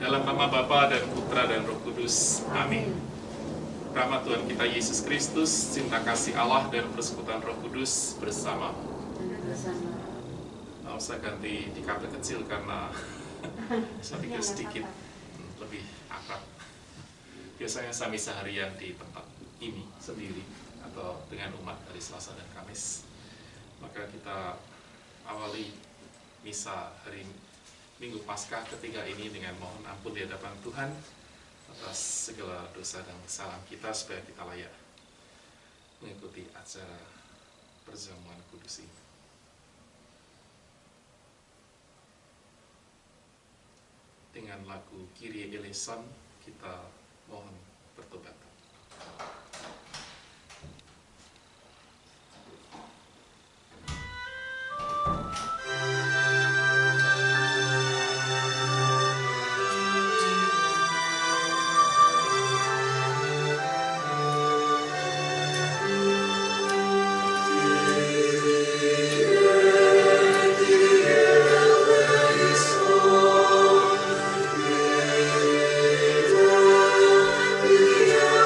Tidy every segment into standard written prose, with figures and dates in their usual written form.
Dalam nama Bapa dan Putra dan Roh Kudus. Amin. Rahmat Tuhan kita Yesus Kristus, cinta kasih Allah dan persekutuan Roh Kudus bersama. Nah, saya ganti di kata kecil karena saya pikir sedikit lebih akrab. Biasanya saya misa harian di tempat ini sendiri atau dengan umat hari Selasa dan Kamis. Maka kita awali misa hari Minggu Paskah ketiga ini dengan mohon ampun di hadapan Tuhan atas segala dosa dan kesalahan kita supaya kita layak mengikuti acara perjamuan kudus ini. Dengan lagu Kyrie eleison kita mohon bertobat. Yeah.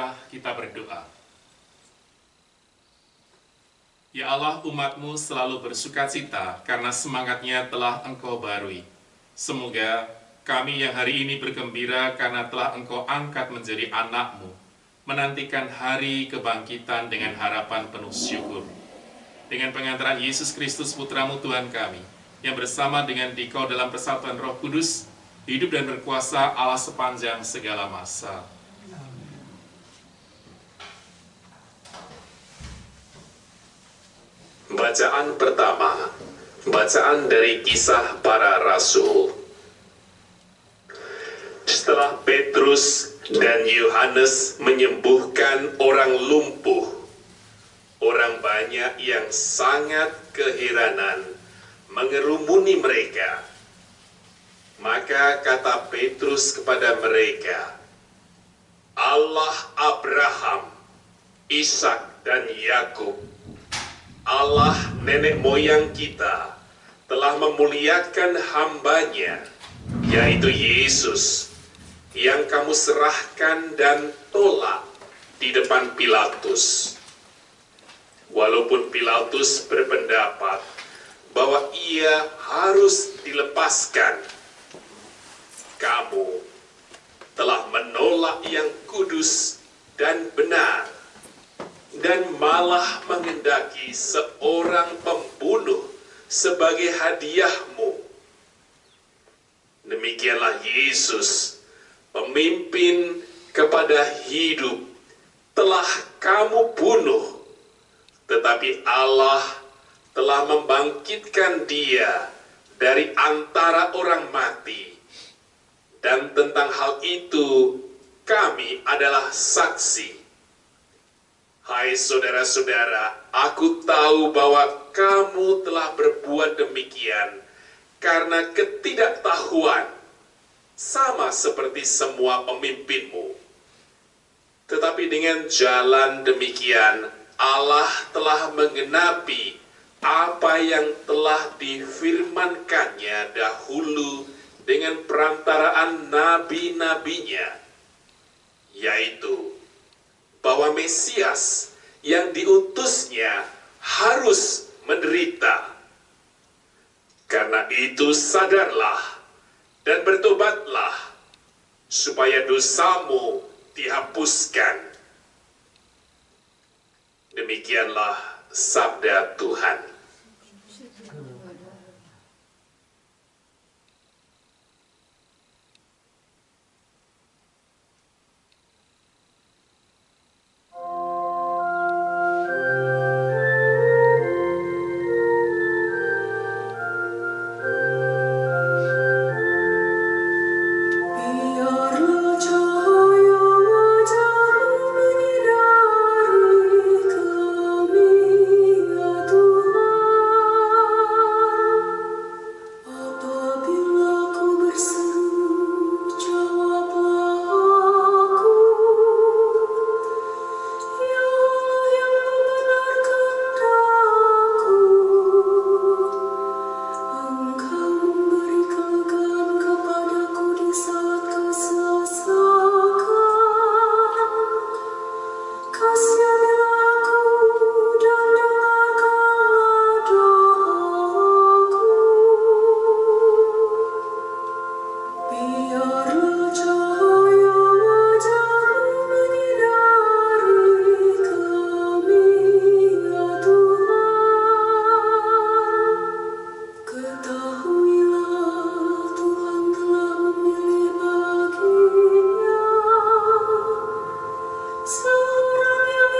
Marilah kita berdoa. Ya Allah, umat-Mu selalu bersukacita karena semangatnya telah Engkau barui. Semoga kami yang hari ini bergembira karena telah Engkau angkat menjadi anak-Mu, menantikan hari kebangkitan dengan harapan penuh syukur. Dengan pengantaran Yesus Kristus Putra-Mu Tuhan kami, yang bersama dengan Dikau dalam persatuan Roh Kudus, hidup dan berkuasa Allah sepanjang segala masa. Bacaan pertama, bacaan dari Kisah Para Rasul. Setelah Petrus dan Yohanes menyembuhkan orang lumpuh, orang banyak yang sangat keheranan mengerumuni mereka. Maka kata Petrus kepada mereka, Allah Abraham, Ishak dan Yakub, Allah nenek moyang kita telah memuliakan hamba-Nya, yaitu Yesus, yang kamu serahkan dan tolak di depan Pilatus. Walaupun Pilatus berpendapat bahwa ia harus dilepaskan, kamu telah menolak yang kudus dan benar, dan malah menghendaki seorang pembunuh sebagai hadiahmu. Demikianlah Yesus, pemimpin kepada hidup, telah kamu bunuh, tetapi Allah telah membangkitkan Dia dari antara orang mati. Dan tentang hal itu kami adalah saksi. Hai saudara-saudara, aku tahu bahwa kamu telah berbuat demikian karena ketidaktahuan, sama seperti semua pemimpinmu. Tetapi dengan jalan demikian, Allah telah menggenapi apa yang telah difirmankannya dahulu dengan perantaraan nabi-nabinya, yaitu bahwa Mesias yang diutusnya harus menderita. Karena itu sadarlah dan bertobatlah, supaya dosamu dihapuskan. Demikianlah sabda Tuhan. Seorang yang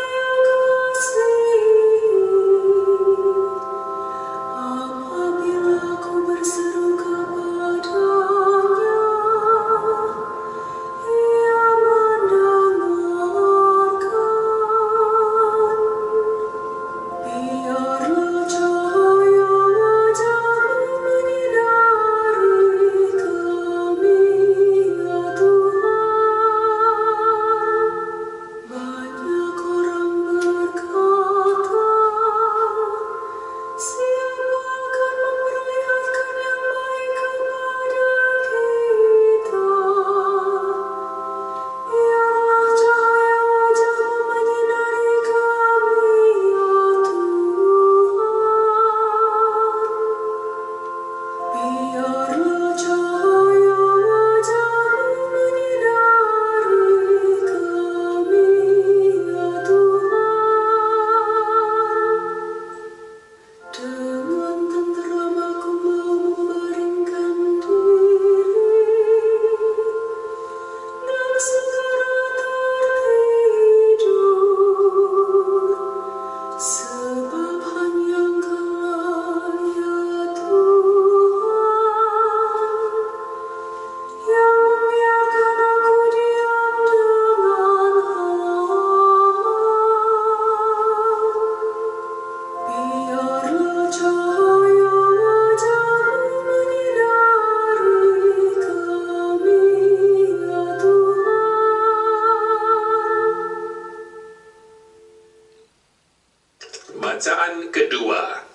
Bacaan kedua.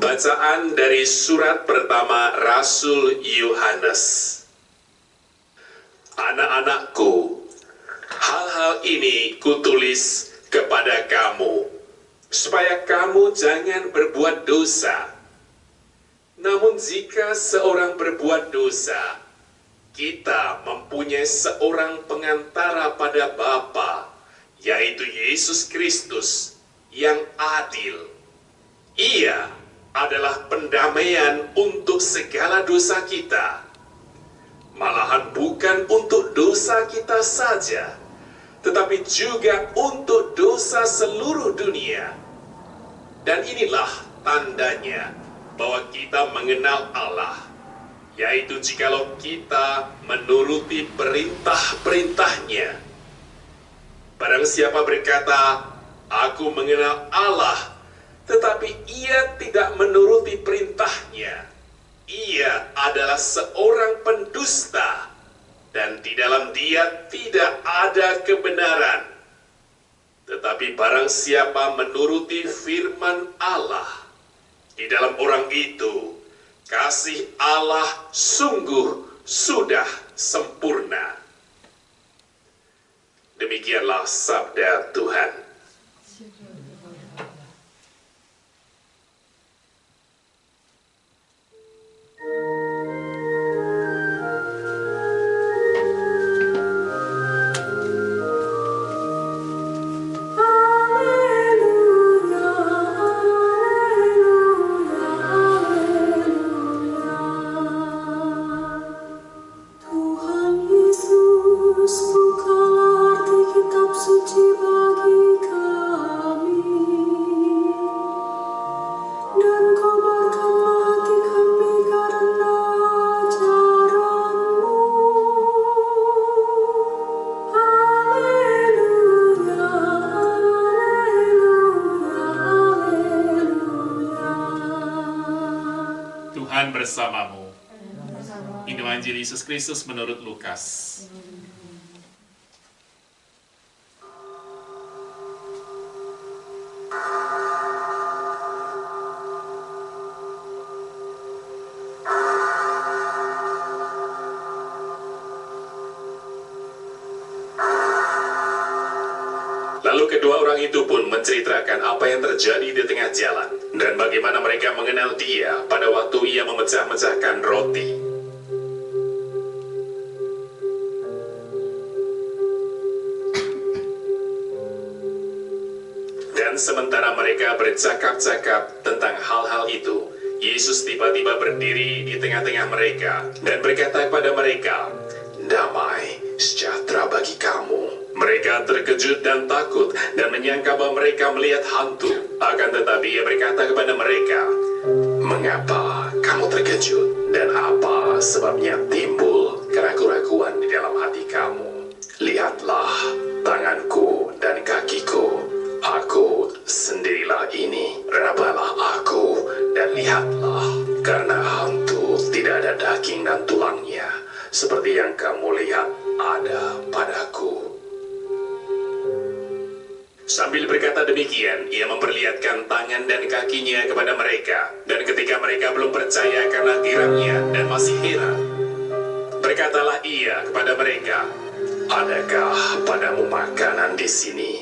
Bacaan dari surat pertama Rasul Yohanes. Anak-anakku, hal-hal ini kutulis kepada kamu, supaya kamu jangan berbuat dosa. Namun jika seorang berbuat dosa, kita mempunyai seorang pengantara pada Bapa, yaitu Yesus Kristus yang adil. Ia adalah pendamaian untuk segala dosa kita. Malahan bukan untuk dosa kita saja, tetapi juga untuk dosa seluruh dunia. Dan inilah tandanya bahwa kita mengenal Allah, yaitu jikalau kita menuruti perintah-perintahnya. Barang siapa berkata, "Aku mengenal Allah," tetapi ia tidak menuruti perintahnya, ia adalah seorang pendusta, dan di dalam dia tidak ada kebenaran. Tetapi barang siapa menuruti firman Allah, di dalam orang itu kasih Allah sungguh sudah sempurna. Demikianlah sabda Tuhan. Bersamamu. Injil Yesus Kristus menurut Lukas. Lalu kedua orang itu pun menceritakan apa yang terjadi di tengah jalan dan bagaimana mereka mengenal dia pada waktu ia memecah-mecahkan roti. Dan sementara mereka bercakap-cakap tentang hal-hal itu, Yesus tiba-tiba berdiri di tengah-tengah mereka dan berkata kepada mereka, "Damai sejahtera bagi kamu." Mereka terkejut dan takut dan menyangka bahwa mereka melihat hantu. Akan tetapi ia berkata kepada mereka, "Mengapa kamu terkejut? Dan apa sebabnya timbul keraguan-keraguan di dalam hati kamu? Lihatlah tanganku dan kakiku. Aku sendirilah ini. Rabalah aku dan lihatlah. Karena hantu tidak ada daging dan tulangnya, seperti yang kamu lihat ada padaku." Sambil berkata demikian, ia memperlihatkan tangan dan kakinya kepada mereka. Dan ketika mereka belum percaya karena girangnya dan masih heran, berkatalah ia kepada mereka, "Adakah padamu makanan di sini?"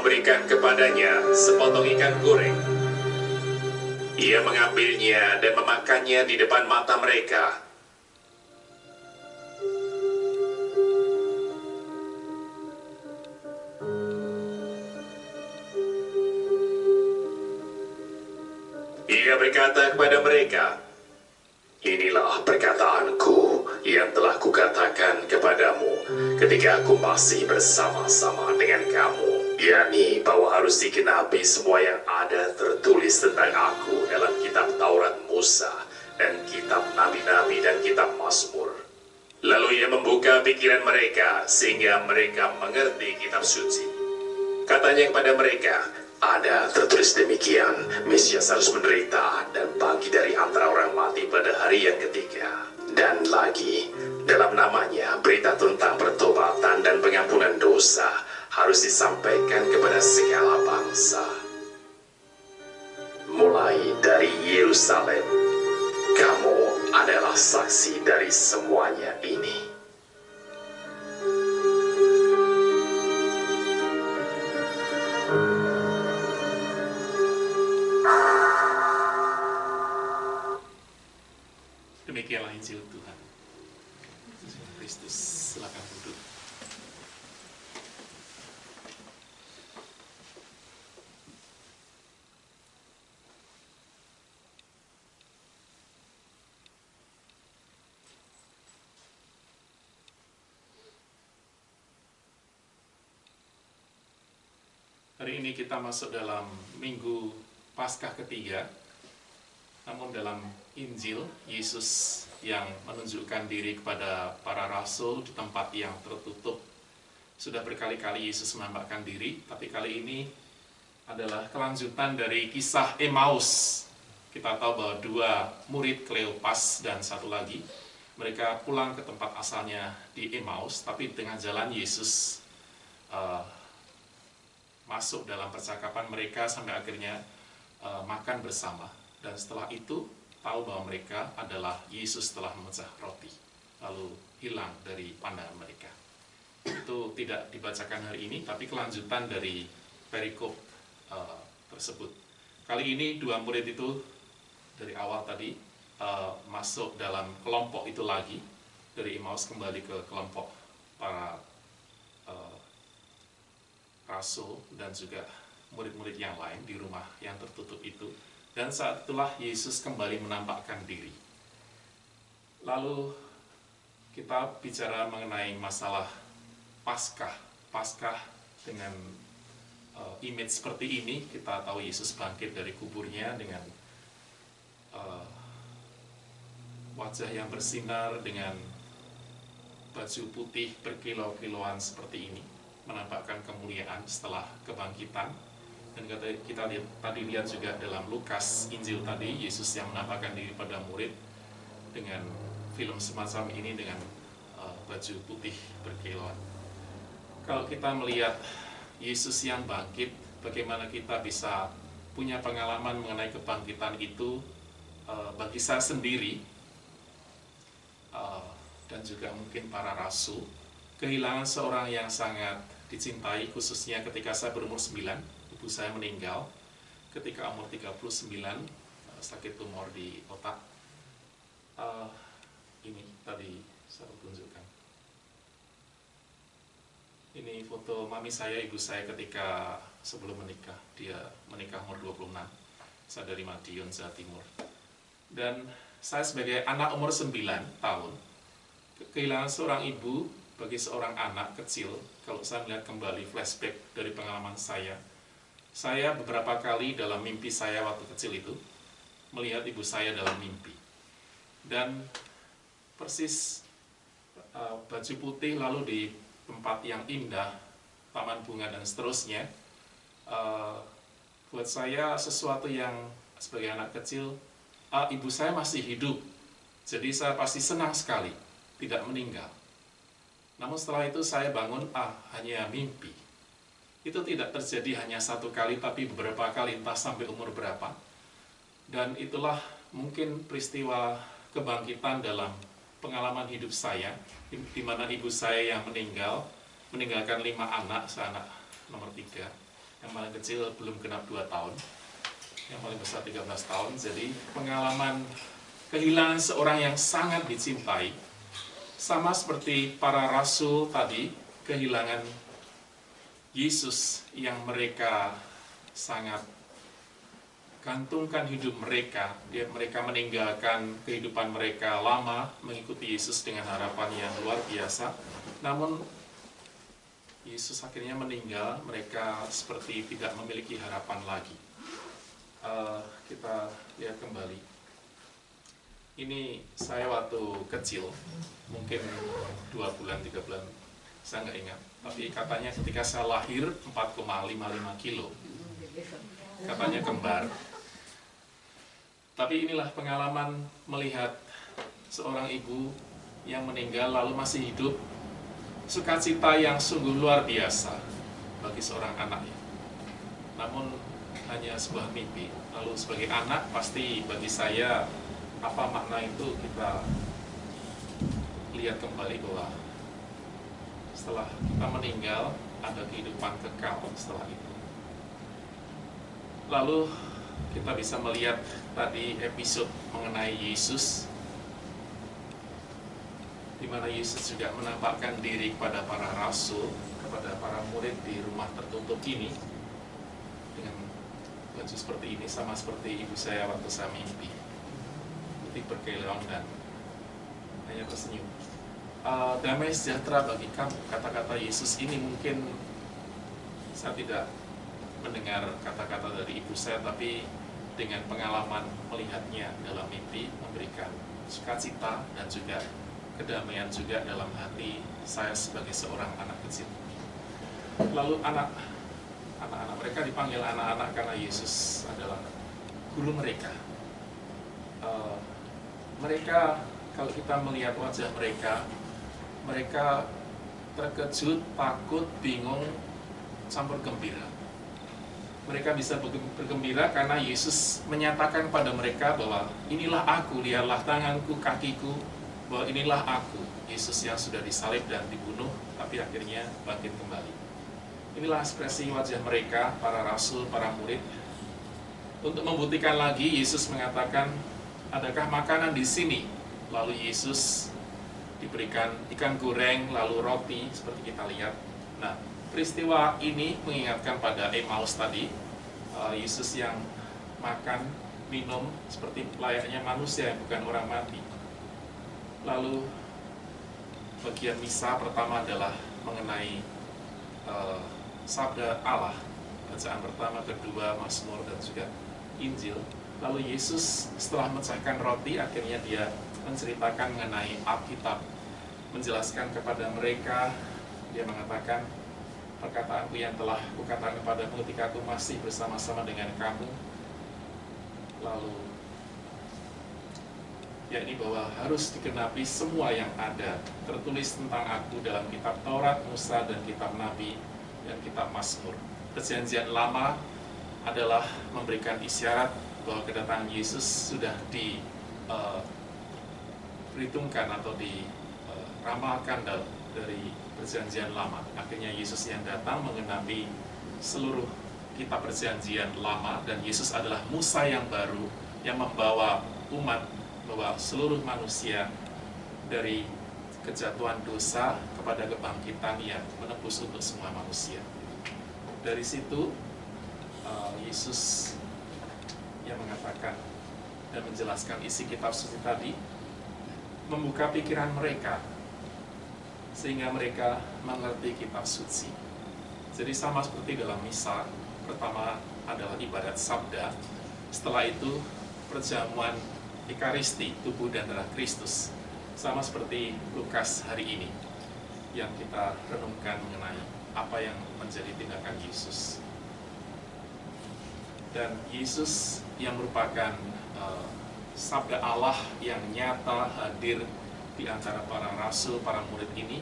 Memberikan kepadanya sepotong ikan goreng. Ia mengambilnya dan memakannya di depan mata mereka. Ia berkata kepada mereka, "Inilah perkataanku yang telah kukatakan kepadamu ketika aku masih bersama-sama dengan kamu, yakni bahwa harus digenapi semua yang ada tertulis tentang aku dalam kitab Taurat Musa dan kitab Nabi-Nabi dan kitab Mazmur." Lalu ia membuka pikiran mereka sehingga mereka mengerti kitab suci. Katanya kepada mereka, Ada tertulis demikian, Mesias harus menderita dan bangkit dari antara orang mati pada hari yang ketiga. Dan lagi, dalam namanya berita tentang pertobatan dan pengampunan dosa harus disampaikan kepada segala bangsa. Mulai dari Yerusalem, kamu adalah saksi dari semuanya ini. Demikianlah Injil Tuhan. Kristus, silakan duduk. Hari ini kita masuk dalam Minggu Paskah ketiga. Namun dalam Injil, Yesus yang menunjukkan diri kepada para rasul di tempat yang tertutup. Sudah berkali-kali Yesus menampakkan diri, tapi kali ini adalah kelanjutan dari kisah Emmaus. Kita tahu bahwa dua murid, Kleopas dan satu lagi, mereka pulang ke tempat asalnya di Emmaus, tapi di tengah jalan Yesus masuk dalam percakapan mereka sampai akhirnya makan bersama. Dan setelah itu tahu bahwa mereka adalah Yesus telah memecah roti, lalu hilang dari pandangan mereka. Itu tidak dibacakan hari ini, tapi kelanjutan dari perikop tersebut. Kali ini dua murid itu dari awal tadi masuk dalam kelompok itu lagi, dari Emmaus kembali ke kelompok para rasul dan juga murid-murid yang lain di rumah yang tertutup itu. Dan saat itulah Yesus kembali menampakkan diri. Lalu kita bicara mengenai masalah Paskah. Paskah dengan image seperti ini, kita tahu Yesus bangkit dari kuburnya dengan wajah yang bersinar, dengan baju putih berkilau-kilauan seperti ini, menampakkan kemuliaan setelah kebangkitan. Dan kita tadi lihat juga dalam Lukas Injil tadi, Yesus yang menampakkan diri pada murid dengan film semacam ini dengan baju putih berkilauan. Kalau kita melihat Yesus yang bangkit, bagaimana kita bisa punya pengalaman mengenai kebangkitan itu bagi saya sendiri dan juga mungkin para rasul, kehilangan seorang yang sangat dicintai, khususnya ketika saya berumur 9. Ibu saya meninggal ketika umur 39, sakit tumor di otak. Ini tadi saya tunjukkan. Ini foto mami saya, ibu saya ketika sebelum menikah. Dia menikah umur 26. Saya dari Madiun, Jawa Timur. Dan saya sebagai anak umur 9 tahun, kehilangan seorang ibu bagi seorang anak kecil. Kalau saya melihat kembali flashback dari pengalaman saya beberapa kali dalam mimpi saya waktu kecil itu melihat ibu saya dalam mimpi. Dan persis baju putih lalu di tempat yang indah, taman bunga dan seterusnya, buat saya sesuatu yang sebagai anak kecil, ibu saya masih hidup. Jadi saya pasti senang sekali, tidak meninggal. Namun setelah itu saya bangun, hanya mimpi. Itu tidak terjadi hanya satu kali, tapi beberapa kali, entah sampai umur berapa. Dan itulah mungkin peristiwa kebangkitan dalam pengalaman hidup saya, di mana ibu saya yang meninggalkan 5 anak, saya anak nomor 3. Yang paling kecil belum genap 2 tahun, yang paling besar 13 tahun. Jadi pengalaman kehilangan seorang yang sangat dicintai, sama seperti para rasul tadi, kehilangan Yesus yang mereka sangat gantungkan hidup mereka. Mereka meninggalkan kehidupan mereka lama, mengikuti Yesus dengan harapan yang luar biasa. Namun Yesus akhirnya meninggal, mereka seperti tidak memiliki harapan lagi. Kita lihat kembali. Ini saya waktu kecil, mungkin 2 bulan, 3 bulan, saya nggak ingat. Tapi katanya ketika saya lahir 4,55 kilo. katanya kembar. Tapi inilah pengalaman melihat seorang ibu yang meninggal lalu masih hidup, sukacita yang sungguh luar biasa bagi seorang anak. Namun hanya sebuah mimpi. Lalu sebagai anak pasti bagi saya apa makna itu kita lihat kembali bahwa setelah kita meninggal ada kehidupan kekal setelah itu. Lalu kita bisa melihat tadi episode mengenai Yesus, di mana Yesus juga menampakkan diri kepada para rasul, kepada para murid di rumah tertutup ini dengan baju seperti ini, sama seperti ibu saya waktu saya mimpi, putih berkelong dan hanya tersenyum. Damai sejahtera bagi kamu, kata-kata Yesus ini mungkin saya tidak mendengar kata-kata dari ibu saya, tapi dengan pengalaman melihatnya dalam mimpi memberikan sukacita dan juga kedamaian juga dalam hati saya sebagai seorang anak kecil. Lalu anak-anak mereka dipanggil anak-anak karena Yesus adalah guru mereka. Mereka, kalau kita melihat wajah mereka, mereka terkejut, takut, bingung, campur gembira. Mereka bisa bergembira karena Yesus menyatakan pada mereka bahwa inilah aku, lihatlah tanganku, kakiku, bahwa inilah aku, Yesus yang sudah disalib dan dibunuh, tapi akhirnya bangkit kembali. Inilah ekspresi wajah mereka, para rasul, para murid. Untuk membuktikan lagi, Yesus mengatakan, adakah makanan di sini? Lalu Yesus diberikan ikan goreng, lalu roti, seperti kita lihat. Nah, peristiwa ini mengingatkan pada Emmaus tadi, Yesus yang makan, minum, seperti layaknya manusia yang bukan orang mati. Lalu, bagian misa pertama adalah mengenai sabda Allah, bacaan pertama, kedua, Mazmur, dan juga Injil. Lalu Yesus setelah memecahkan roti, akhirnya dia menceritakan mengenai Alkitab, menjelaskan kepada mereka, dia mengatakan, perkataanku yang telah kukatakan kepadamu ketika aku masih bersama-sama dengan kamu. Lalu, yakni bahwa harus digenapi semua yang ada, tertulis tentang aku dalam kitab Taurat, Musa, dan kitab Nabi, dan kitab Mazmur. Perjanjian lama adalah memberikan isyarat bahwa kedatangan Yesus sudah diperhitungkan atau diramalkan dari perjanjian lama. Akhirnya Yesus yang datang menggenapi seluruh kitab perjanjian lama, dan Yesus adalah Musa yang baru yang membawa umat, bahwa seluruh manusia dari kejatuhan dosa kepada kebangkitan yang menebus untuk semua manusia. Dari situ Yesus yang mengatakan dan menjelaskan isi kitab suci tadi, membuka pikiran mereka sehingga mereka mengerti kitab suci. Jadi sama seperti dalam misa, pertama adalah ibadat sabda, setelah itu perjamuan Ekaristi, tubuh dan darah Kristus. Sama seperti Lukas hari ini yang kita renungkan mengenai apa yang menjadi tindakan Yesus. Dan Yesus yang merupakan sabda Allah yang nyata hadir di antara para rasul, para murid ini,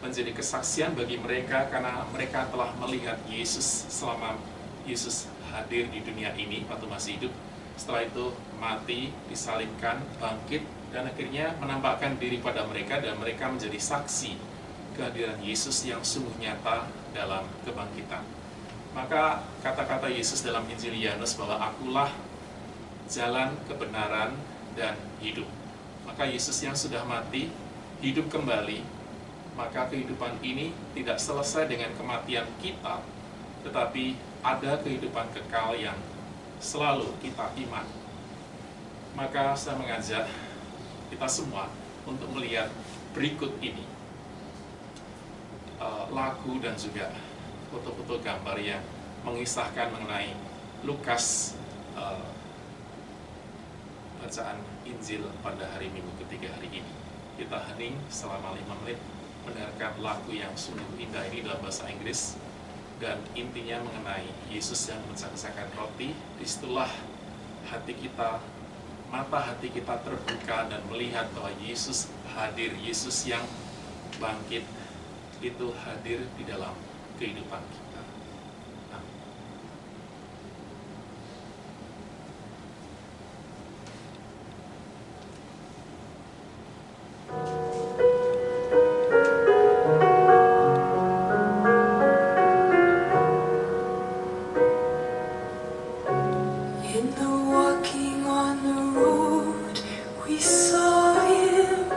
menjadi kesaksian bagi mereka karena mereka telah melihat Yesus selama Yesus hadir di dunia ini waktu masih hidup. Setelah itu mati, disalibkan, bangkit, dan akhirnya menampakkan diri pada mereka, dan mereka menjadi saksi kehadiran Yesus yang sungguh nyata dalam kebangkitan. Maka kata-kata Yesus dalam Injil Yohanes bahwa akulah jalan, kebenaran, dan hidup. Maka Yesus yang sudah mati, hidup kembali, maka kehidupan ini tidak selesai dengan kematian kita, tetapi ada kehidupan kekal yang selalu kita iman. Maka saya mengajak kita semua untuk melihat berikut ini, lagu dan juga foto-foto gambar yang mengisahkan mengenai Lukas, bacaan Injil pada hari Minggu ketiga hari ini. Kita hening selama 5 menit mendengarkan lagu yang sungguh indah ini dalam bahasa Inggris, dan intinya mengenai Yesus yang mencaksakan roti. Disitulah hati kita, mata hati kita terbuka dan melihat bahwa Yesus hadir, Yesus yang bangkit itu hadir di dalam kehidupan kita. In the walking on the road, we saw Him.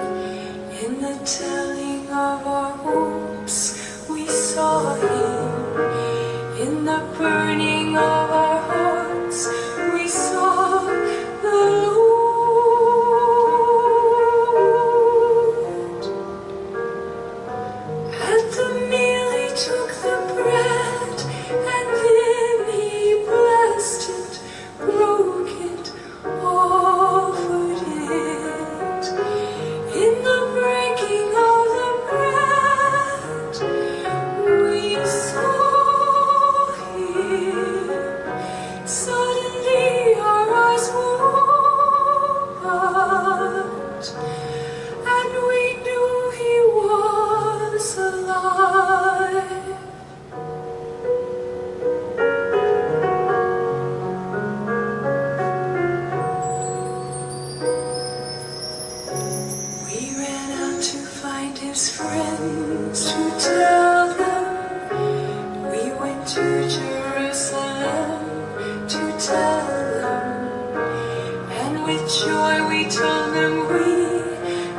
In the telling of our hopes, we saw Him. In the burning of our hearts, we saw the Lord. At the meal He took the bread, and then He blessed it, broke it, offered it. In the breaking of the bread, we saw Him. Suddenly our eyes were opened, and we knew He was alive. We ran out to find His friends, to tell them. We went to Jerusalem to tell them. And with joy we told them we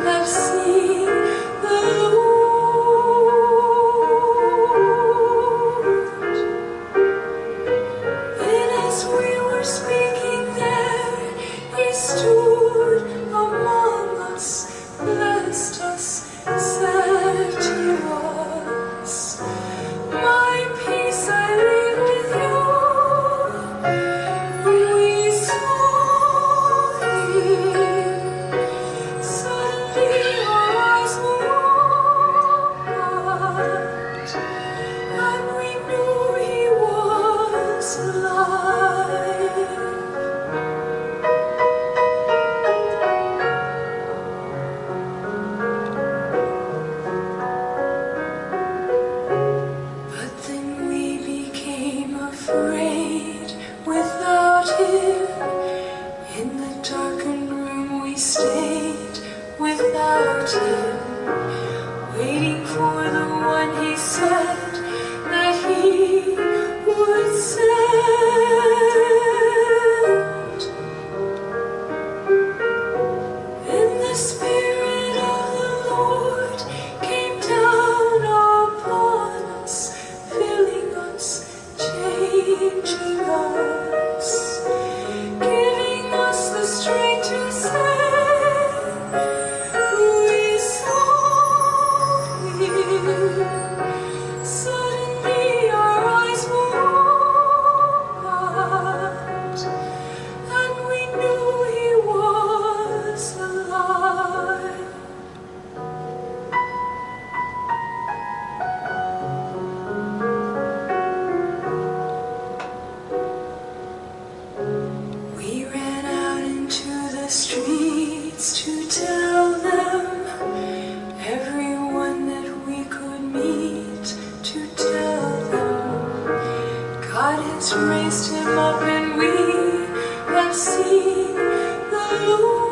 have seen the Lord. And as we were speaking there, He stood among us, blessed us, said to us, "My peace I leave with you." We saw Him. Suddenly our eyes were opened, and we knew He was alive. But then we became afraid without Him. In the darkened room we stayed without Him, waiting for the one He said that He would send. Then the Spirit of the Lord came down upon us, filling us, changing us, giving us the strength to say, we saw Him. Suddenly our eyes were opened, and we knew He was alive. We ran out into the streets to tell them, everyone that we could meet, to tell them, God has raised Him up and we have seen the Lord.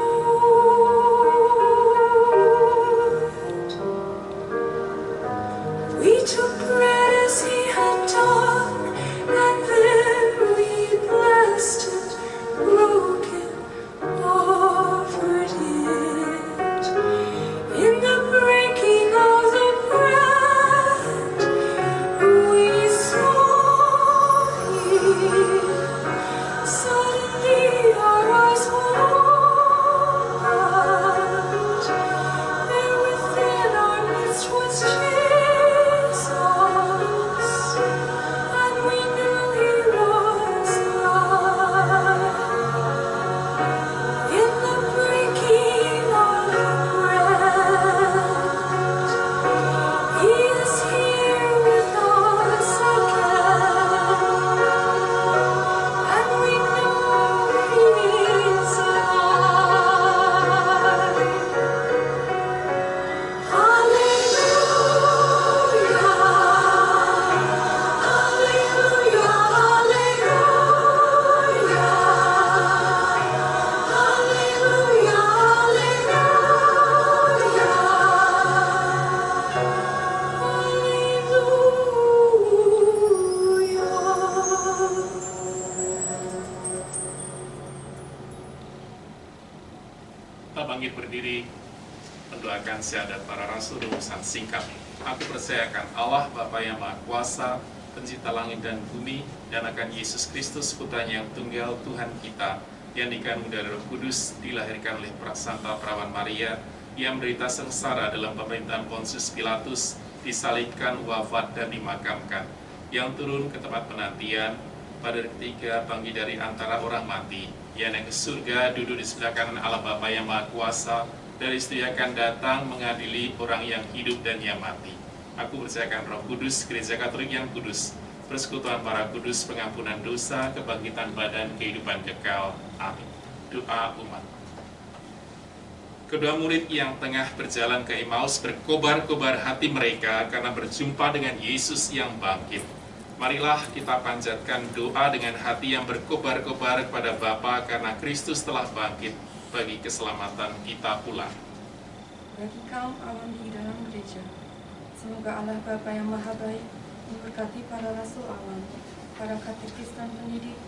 We took bread as He had done, and then we blessed it, broke it, offered it. In the breaking of the bread, we saw Him. Suddenly our bangkit berdiri, mendoakan syahadat para rasul rumusan singkat. Aku percaya akan Allah Bapa yang Maha Kuasa, pencipta langit dan bumi, dan akan Yesus Kristus putranya yang tunggal Tuhan kita, yang dikandung dari Roh Kudus, dilahirkan oleh Santa Perawan Maria, yang menderita sengsara dalam pemerintahan Pontius Pilatus, disalibkan, wafat, dan dimakamkan, yang turun ke tempat penantian, pada hari ketiga bangkit dari antara orang mati, yang naik ke surga, duduk di sebelah kanan Allah Bapa yang Maha Kuasa, dari situ akan datang mengadili orang yang hidup dan yang mati. Aku percayakan Roh Kudus, Gereja Katolik yang kudus, persekutuan para kudus, pengampunan dosa, kebangkitan badan, kehidupan kekal. Amin. Doa umat. Kedua murid yang tengah berjalan ke Emmaus berkobar-kobar hati mereka karena berjumpa dengan Yesus yang bangkit. Marilah kita panjatkan doa dengan hati yang berkobar-kobar kepada Bapa karena Kristus telah bangkit bagi keselamatan kita pula. Bagi kaum awam di dalam gereja, semoga Allah Bapa yang Maha Baik memberkati para rasul awam, para katekis dan pendidik,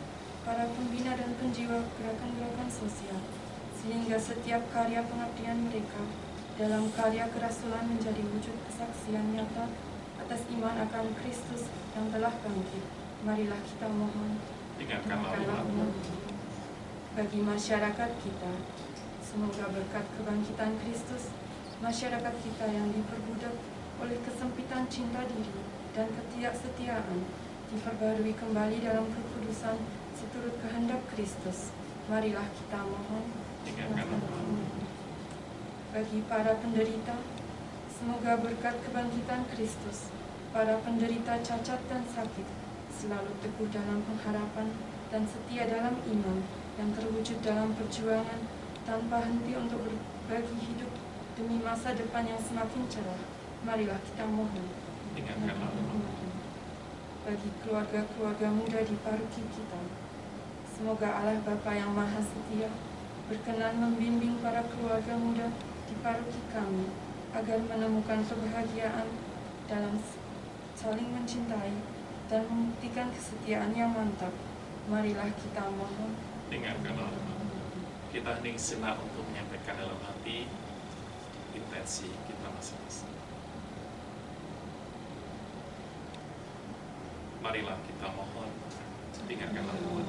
para pembina dan penjiwa gerakan-gerakan sosial, sehingga setiap karya pengabdian mereka dalam karya kerasulan menjadi wujud kesaksian nyata atas iman akan Kristus yang telah bangkit. Marilah kita mohon. Dengarkanlah umat. Bagi masyarakat kita, semoga berkat kebangkitan Kristus, masyarakat kita yang diperbudak oleh kesempitan cinta diri dan ketidaksetiaan diperbarui kembali dalam kekudusan seturut kehendak Kristus. Marilah kita mohon. Bagi para penderita, semoga berkat kebangkitan Kristus, para penderita cacat dan sakit selalu teguh dalam pengharapan dan setia dalam iman yang terwujud dalam perjuangan tanpa henti untuk berbagi hidup demi masa depan yang semakin cerah. Marilah kita mohon. Bagi keluarga-keluarga muda di paroki kita, semoga Allah Bapa yang Maha Setia berkenan membimbing para keluarga muda di paroki kami agar menemukan kebahagiaan dalam saling mencintai dan membuktikan kesetiaan yang mantap. Marilah kita mohon. Dengarkanlah kita hening senak untuk menyampaikan dalam hati intensi kita masing-masing. Marilah kita mohon. Dengarkanlah Tuhan.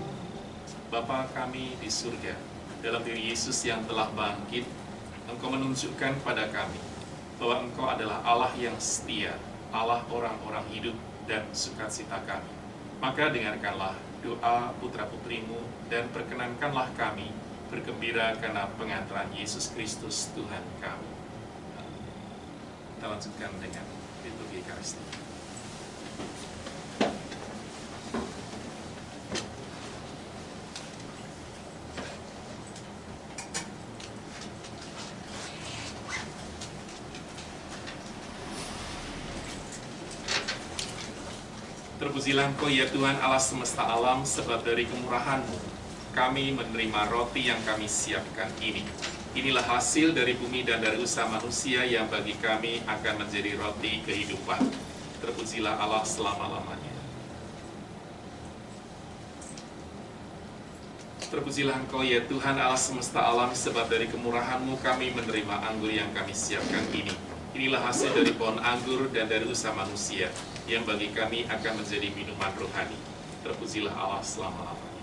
Bapa kami di surga, dalam diri Yesus yang telah bangkit, Engkau menunjukkan pada kami bahwa Engkau adalah Allah yang setia, Allah orang-orang hidup dan sukacita kami. Maka dengarkanlah doa putra-putrimu dan perkenankanlah kami bergembira karena pengantaran Yesus Kristus Tuhan kami. Kita lanjutkan dengan liturgi Ekaristi. Terpujilah Engkau ya Tuhan Allah semesta alam, sebab dari kemurahan-Mu kami menerima roti yang kami siapkan ini. Inilah hasil dari bumi dan dari usaha manusia yang bagi kami akan menjadi roti kehidupan. Terpujilah Allah selama-lamanya. Terpujilah Engkau ya Tuhan Allah semesta alam, sebab dari kemurahan-Mu kami menerima anggur yang kami siapkan ini. Inilah hasil dari pohon anggur dan dari usaha manusia, yang bagi kami akan menjadi minuman rohani. Terpujilah Allah selama-lamanya.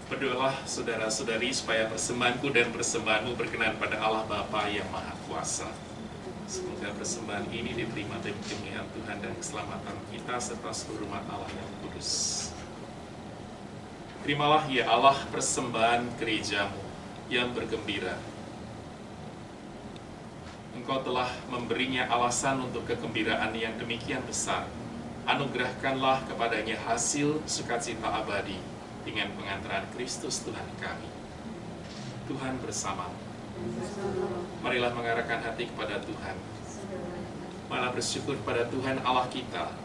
Berdoalah saudara-saudari supaya persembahanku dan persembahanmu berkenan pada Allah Bapa yang Maha Kuasa. Semoga persembahan ini diterima demi kemuliaan Tuhan dan keselamatan kita serta seluruh umat Allah yang kudus. Terimalah ya Allah persembahan gerejamu yang bergembira. Engkau telah memberinya alasan untuk kegembiraan yang demikian besar. Anugerahkanlah kepadanya hasil sukacita abadi dengan pengantaran Kristus Tuhan kami. Tuhan bersamamu. Marilah mengarahkan hati kepada Tuhan. Marilah bersyukur kepada Tuhan Allah kita.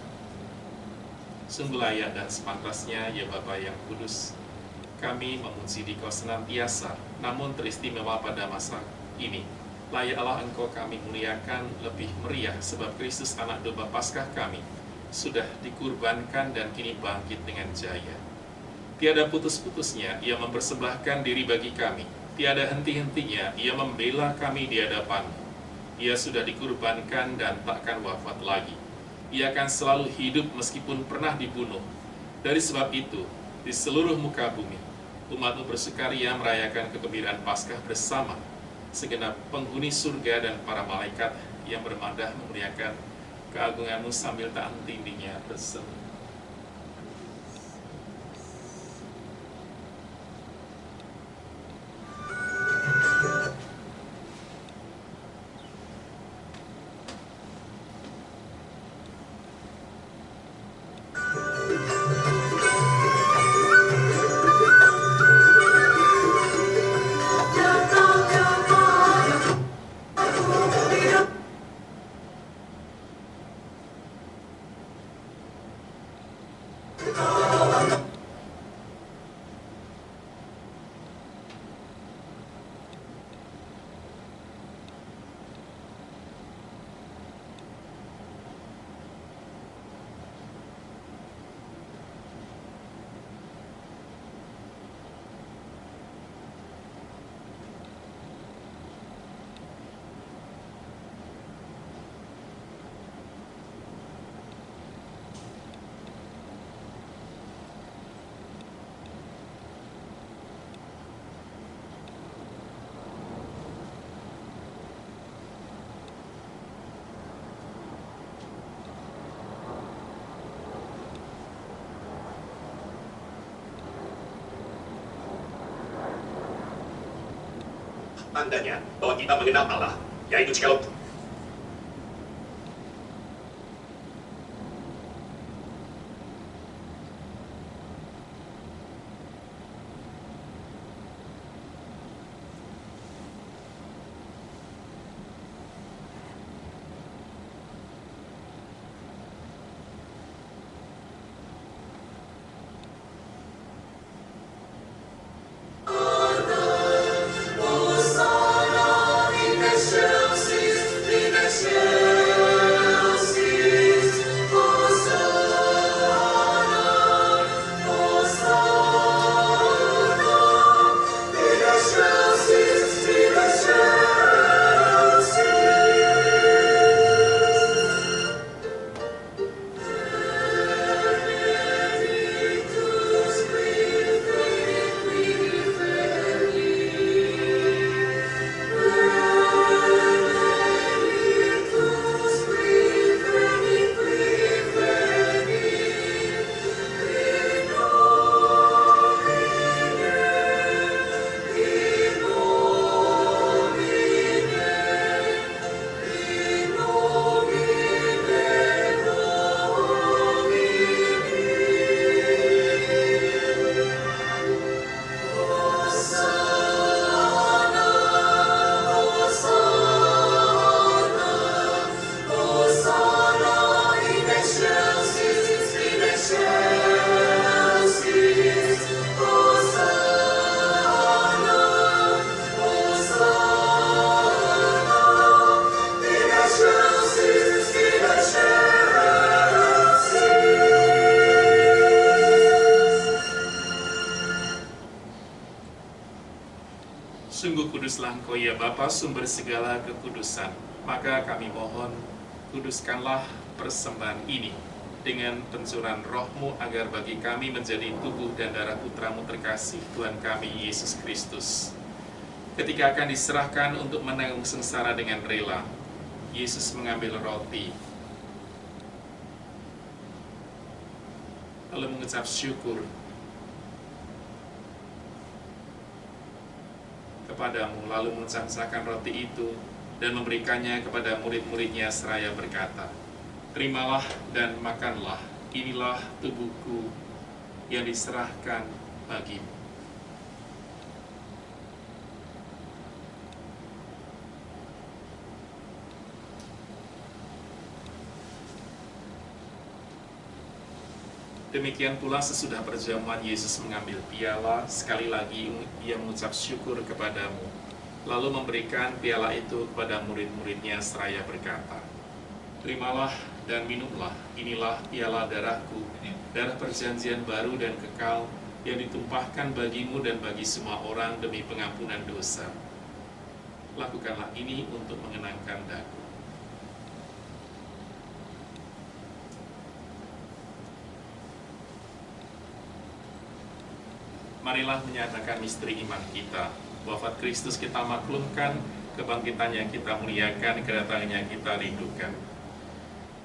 Sungguh layak dan sepantasnya ya Bapa yang kudus, Kami memuji Dikau senantiasa, namun teristimewa pada masa ini. Layak Allah Engkau kami muliakan lebih meriah, sebab Kristus anak domba Paskah kami sudah dikurbankan dan kini bangkit dengan jaya. Tiada putus-putusnya Ia mempersembahkan diri bagi kami, tiada henti-hentinya Ia membela kami di hadapan-Mu. Ia sudah dikurbankan dan takkan wafat lagi. Ia akan selalu hidup meskipun pernah dibunuh. Dari sebab itu, di seluruh muka bumi, umat-Mu bersukaria merayakan kegembiraan Paskah bersama segenap penghuni surga dan para malaikat yang bermadah memuliakan keagungan-Mu sambil tak henti-hentinya berseru. Tandanya bahwa kita mengenal Allah, yaitu jikalau Sungguh kuduslah Engkau ya Bapa, sumber segala kekudusan. Maka kami mohon, kuduskanlah persembahan ini dengan pencurahan Roh-Mu, agar bagi kami menjadi tubuh dan darah Putra-Mu terkasih, Tuhan kami Yesus Kristus. Ketika akan diserahkan untuk menanggung sengsara dengan rela, Yesus mengambil roti, lalu mengucap syukur kepadamu, lalu mencampakkan roti itu dan memberikannya kepada murid-muridnya seraya berkata, "Terimalah dan makanlah, inilah tubuhku yang diserahkan bagimu." Demikian pula sesudah perjamuan Yesus mengambil piala, sekali lagi ia mengucap syukur kepadamu, lalu memberikan piala itu kepada murid-muridnya seraya berkata, "Terimalah dan minumlah, inilah piala darahku, darah perjanjian baru dan kekal, yang ditumpahkan bagimu dan bagi semua orang demi pengampunan dosa. Lakukanlah ini untuk mengenangkan daku." Marilah menyatakan misteri iman kita. Wafat Kristus kita maklumkan, kebangkitannya kita muliakan, kedatangannya kita rindukan.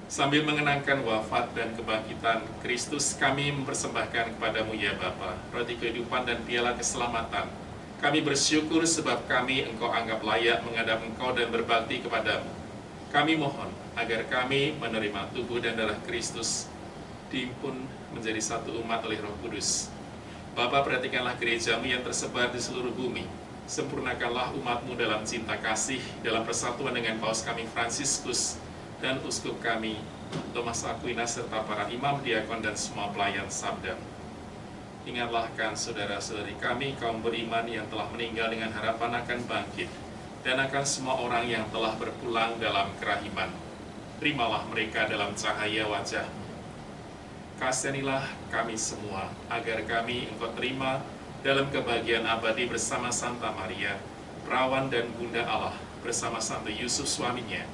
Sambil mengenangkan wafat dan kebangkitan Kristus, kami mempersembahkan kepadamu ya Bapa, roti kehidupan dan piala keselamatan. Kami bersyukur sebab kami Engkau anggap layak menghadap Engkau dan berbakti kepadamu. Kami mohon agar kami menerima tubuh dan darah Kristus, dihimpun menjadi satu umat oleh Roh Kudus. Bapa, perhatikanlah gerejamu yang tersebar di seluruh bumi. Sempurnakanlah umatmu dalam cinta kasih, dalam persatuan dengan Paus kami Fransiskus dan uskup kami Thomas Aquinas serta para imam, diakon dan semua pelayan sabdamu. Ingatlah kan saudara-saudari kami kaum beriman yang telah meninggal dengan harapan akan bangkit, dan akan semua orang yang telah berpulang dalam kerahiman. Terimalah mereka dalam cahaya wajah-Mu. Kasihanilah kami semua, agar kami Engkau terima dalam kebahagiaan abadi bersama Santa Maria, perawan dan Bunda Allah, bersama Santo Yusuf suaminya,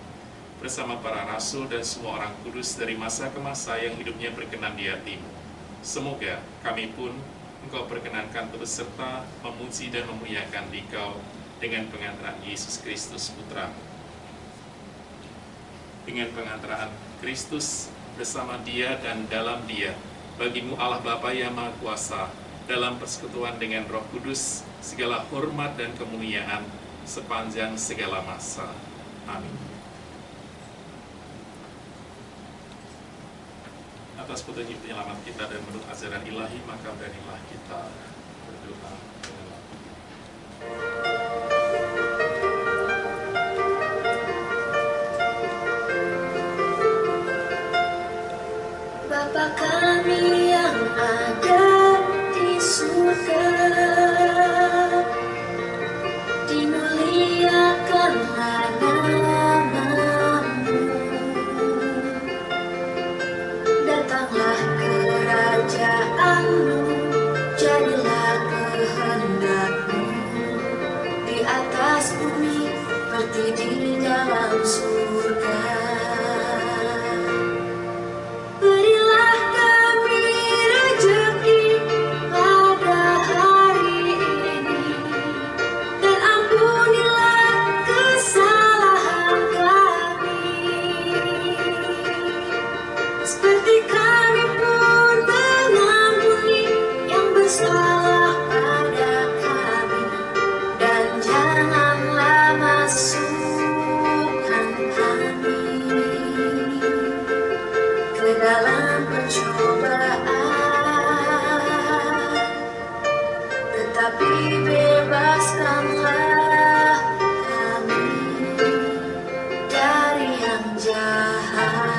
bersama para rasul dan semua orang kudus dari masa ke masa yang hidupnya berkenan di hati-Mu. Semoga kami pun Engkau perkenankan terus serta memuji dan memuliakan Dikau dengan pengantaran Yesus Kristus Putra. Dengan pengantaran Kristus, bersama Dia dan dalam Dia, bagimu Allah Bapa yang Maha Kuasa, dalam persekutuan dengan Roh Kudus, segala hormat dan kemuliaan sepanjang segala masa. Amin. Atas petunjuk penyelamat kita dan menurut ajaran ilahi, maka beranilah kita berdoa dengan lagu. Bapa kami yang ada di surga, dimuliakanlah nama-Mu. Datanglah kerajaan-Mu, jadilah kehendak-Mu di atas bumi seperti di dalam surga. Berilah kami rezeki pada hari ini, dan ampunilah kesalahan kami, seperti kami pun mengampuni yang bersalah pada kami. Dan janganlah masukkan kami ke dalam pencobaan, tetapi bebaskanlah kami dari yang jahat.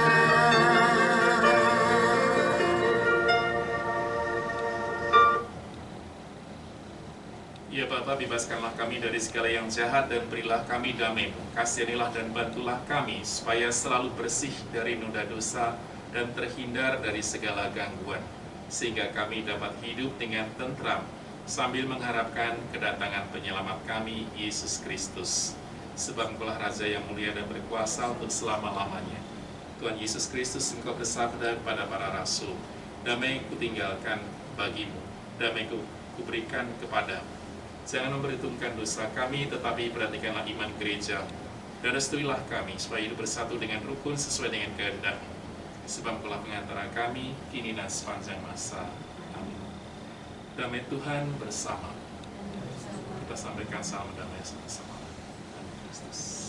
Ya Bapa, bebaskanlah kami dari segala yang jahat dan berilah kami damai-Mu. Kasihanilah dan bantulah kami supaya selalu bersih dari noda dosa dan terhindar dari segala gangguan, sehingga kami dapat hidup dengan tentram sambil mengharapkan kedatangan penyelamat kami, Yesus Kristus. Sebab Engkaulah Raja yang mulia dan berkuasa untuk selama-lamanya. Tuhan Yesus Kristus, Engkau bersabda kepada para rasul, "Damai kutinggalkan bagimu, damai kuberikan kepadamu. Jangan memperhitungkan dosa kami, tetapi perhatikanlah iman gereja, dan restuilah kami supaya hidup bersatu dengan rukun sesuai dengan kehendak-Mu. Sebab Engkaulah pengantara kami, kini dan sepanjang masa. Amin." Damai Tuhan bersama. Kita sampaikan salam damai sama-sama. Amin Kristus.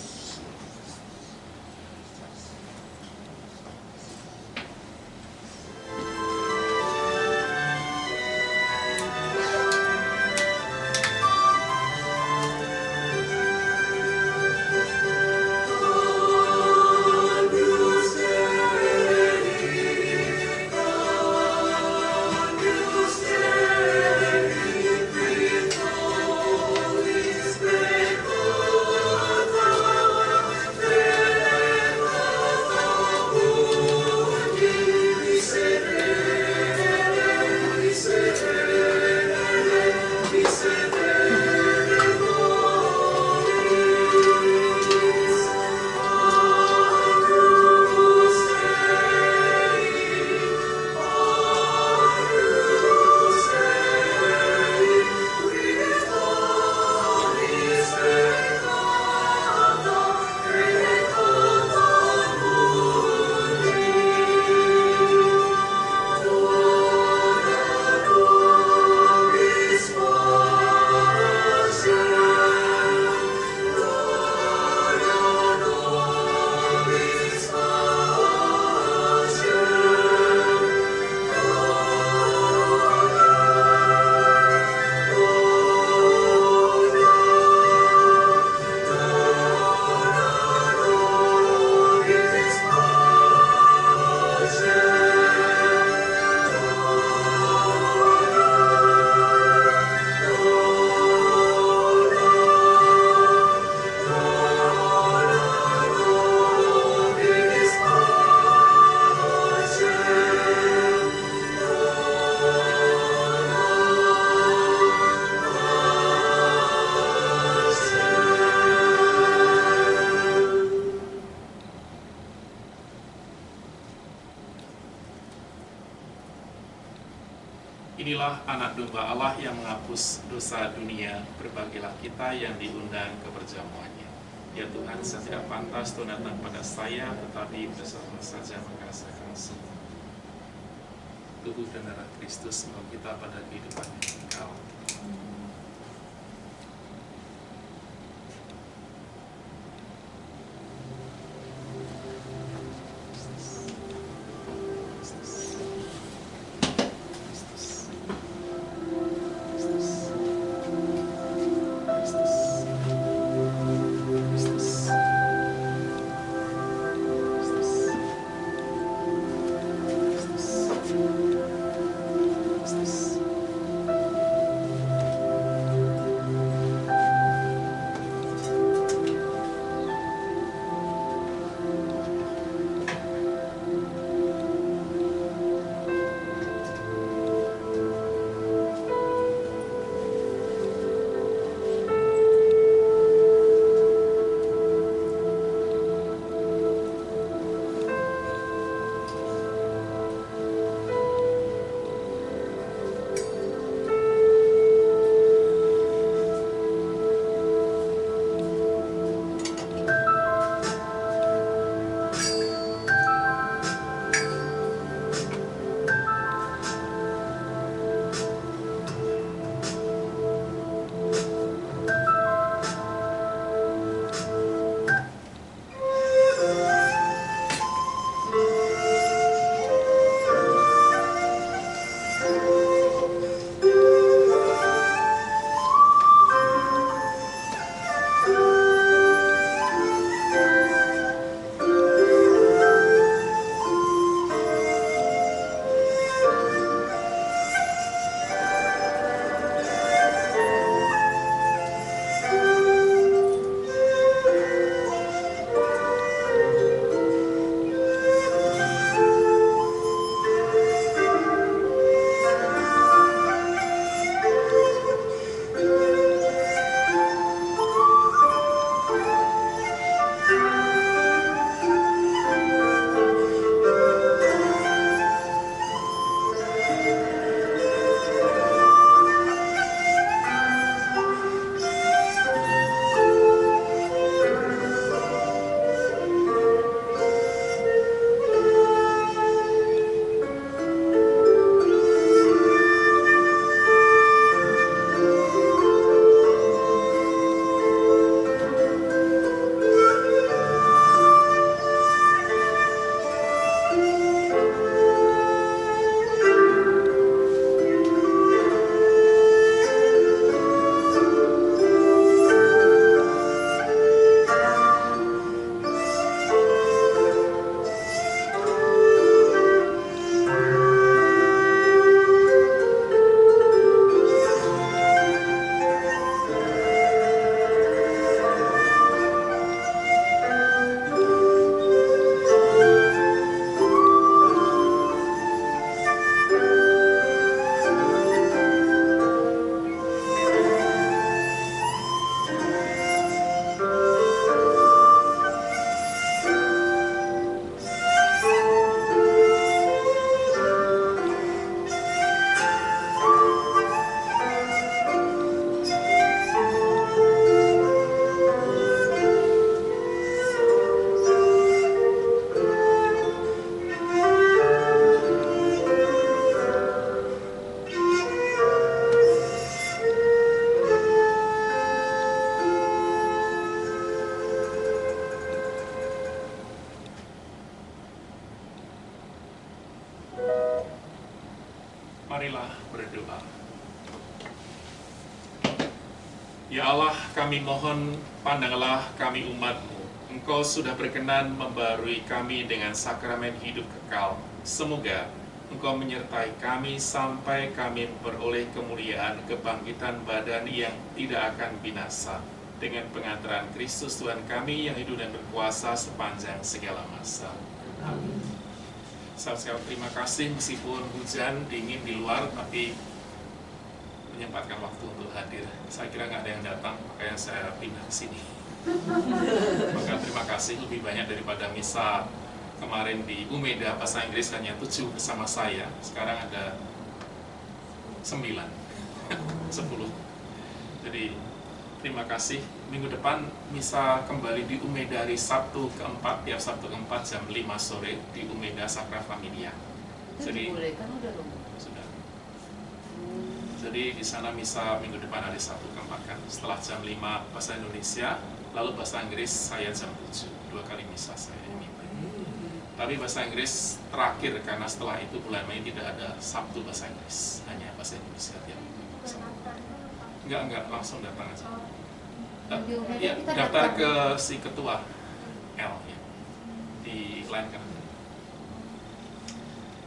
Inilah anak domba Allah yang menghapus dosa dunia. Berbahagialah kita yang diundang ke perjamuannya. Ya Tuhan, saya tidak pantas Tuhan datang pada saya, tetapi bersama saja maka saya akan sembuh. Tubuh dan darah Kristus membawa kita pada kehidupan yang kekal. Marilah berdoa. Ya Allah, kami mohon, pandanglah kami umat-Mu. Engkau sudah berkenan membarui kami dengan sakramen hidup kekal. Semoga Engkau menyertai kami sampai kami beroleh kemuliaan kebangkitan badan yang tidak akan binasa, dengan pengantaran Kristus Tuhan kami yang hidup dan berkuasa sepanjang segala masa. Amin. Sekali terima kasih, meskipun hujan dingin di luar, tapi menyempatkan waktu untuk hadir. Saya kira nggak ada yang datang, makanya saya pindah ke sini. Maka terima kasih, lebih banyak daripada misa kemarin di Umeda bahasa Inggris hanya 7 bersama saya. Sekarang ada 9, 10. Jadi terima kasih. Minggu depan misa kembali di Umeda hari Sabtu keempat, tiap Sabtu keempat jam 5 sore di Umeda Sacra Familia. Jadi sudah. Jadi di sana misa minggu depan hari Sabtu keempat kan, setelah jam 5 bahasa Indonesia, lalu bahasa Inggris saya jam 7, 2 kali misa saya ini. Tapi bahasa Inggris terakhir karena setelah itu bulan Mei tidak ada Sabtu bahasa Inggris, hanya bahasa Indonesia tiap minggu. Enggak, langsung datang aja. Ya, daftar ke si ketua L ya, di line kan.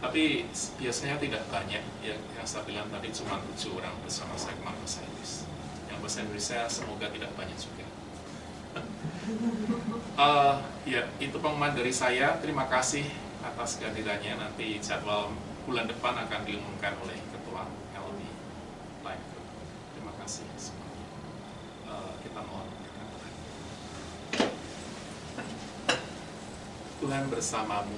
Tapi biasanya tidak banyak ya, yang saya bilang tadi cuma 7 orang bersama saya kemana bahasa Inggris. Yang bahasa Indonesia semoga tidak banyak juga. Ya, itu pengumuman dari saya. Terima kasih atas kehadirannya. Nanti jadwal bulan depan akan diumumkan oleh ketua LB Line. Terima kasih semua. Kita mohon berkata. Tuhan bersamamu.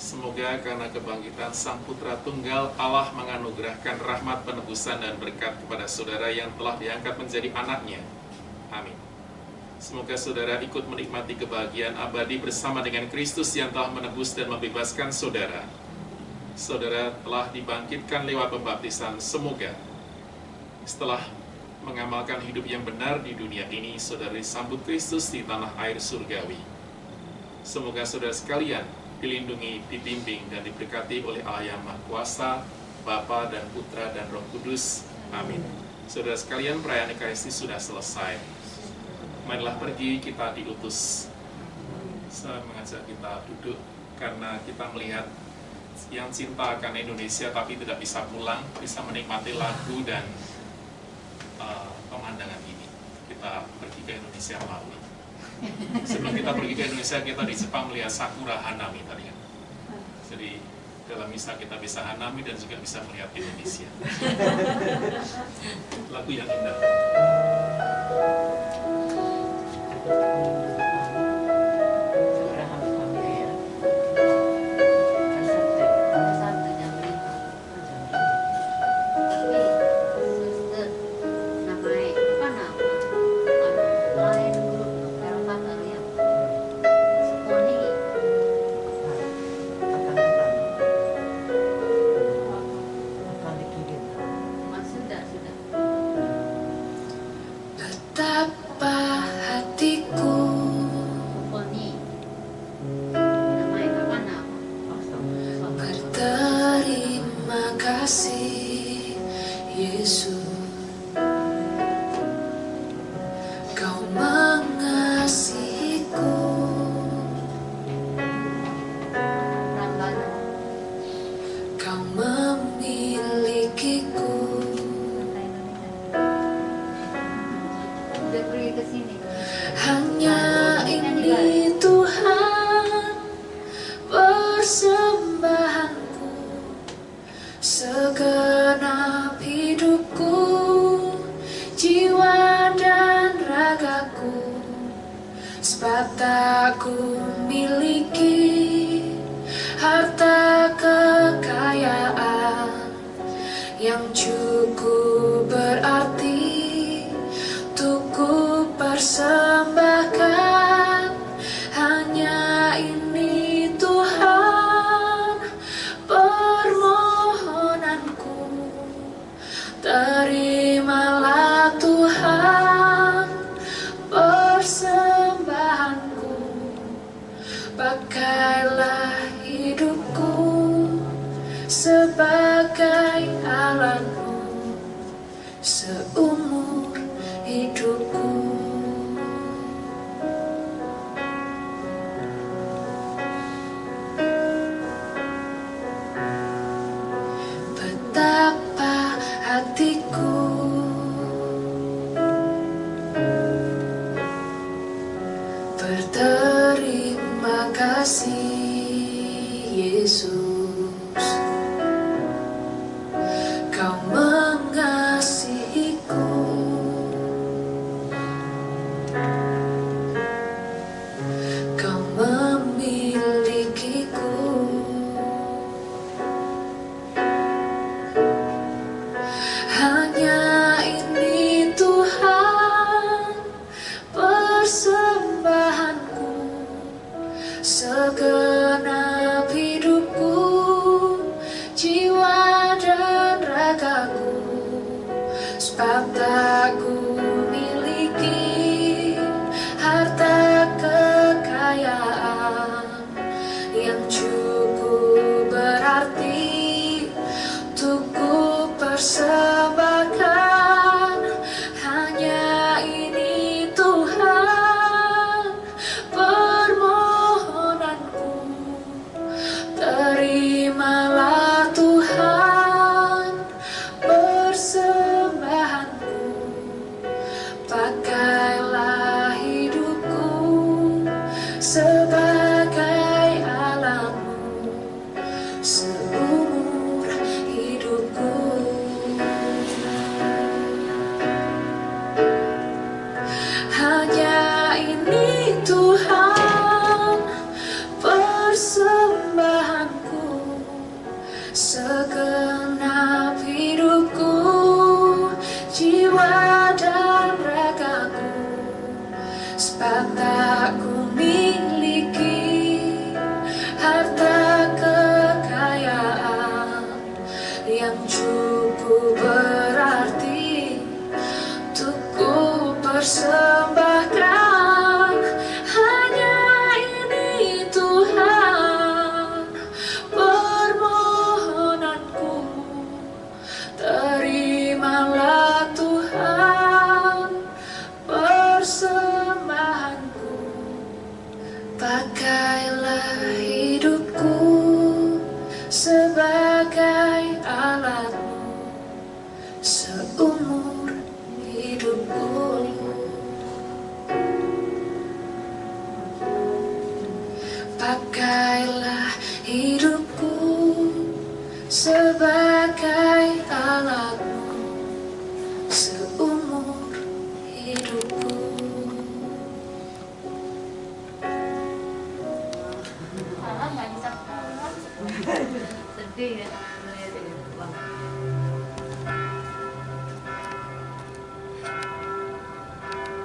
Semoga karena kebangkitan Sang Putra Tunggal, Allah menganugerahkan rahmat penebusan dan berkat kepada saudara yang telah diangkat menjadi anaknya. Amin. Semoga saudara ikut menikmati kebahagiaan abadi bersama dengan Kristus yang telah menebus dan membebaskan saudara. Saudara telah dibangkitkan lewat pembaptisan. Semoga setelah mengamalkan hidup yang benar di dunia ini, saudara disambut Kristus di tanah air surgawi. Semoga saudara sekalian dilindungi, dibimbing, dan diberkati oleh Allah yang Maha Kuasa, Bapa dan Putra dan Roh Kudus. Amin. Saudara sekalian, perayaan Ekaristi sudah selesai. Marilah pergi, kita diutus. Saya mengajak kita duduk karena kita melihat yang cinta akan Indonesia tapi tidak bisa pulang, bisa menikmati lagu dan pemandangan ini. Kita pergi ke Indonesia melalui. Sebelum kita pergi ke Indonesia, kita di Jepang melihat sakura hanami tadi kan. Jadi dalam misa kita bisa hanami dan juga bisa melihat Indonesia. Lagu yang indah. Berterima kasih Yesus, Kau mengasihiku. sebab tak ku miliki harta kekayaan yang cukup berarti untuk ku persembahkan. Hanya ini Tuhan permohonanku, terimalah Tuhan persembahanku, pakailah hidupku sebagai alatmu seumur hidupku. Hanya ini Tuhan persembahanku, segenap hidupku, jiwa dan ragaku, sebab tak ku miliki harta kekayaan yang cukup berarti untuk ku persembahkan. Hanya ini Tuhan permohonanku, terimalah Tuhan persembahanku, pakailah hidupku sebagai alatmu seumur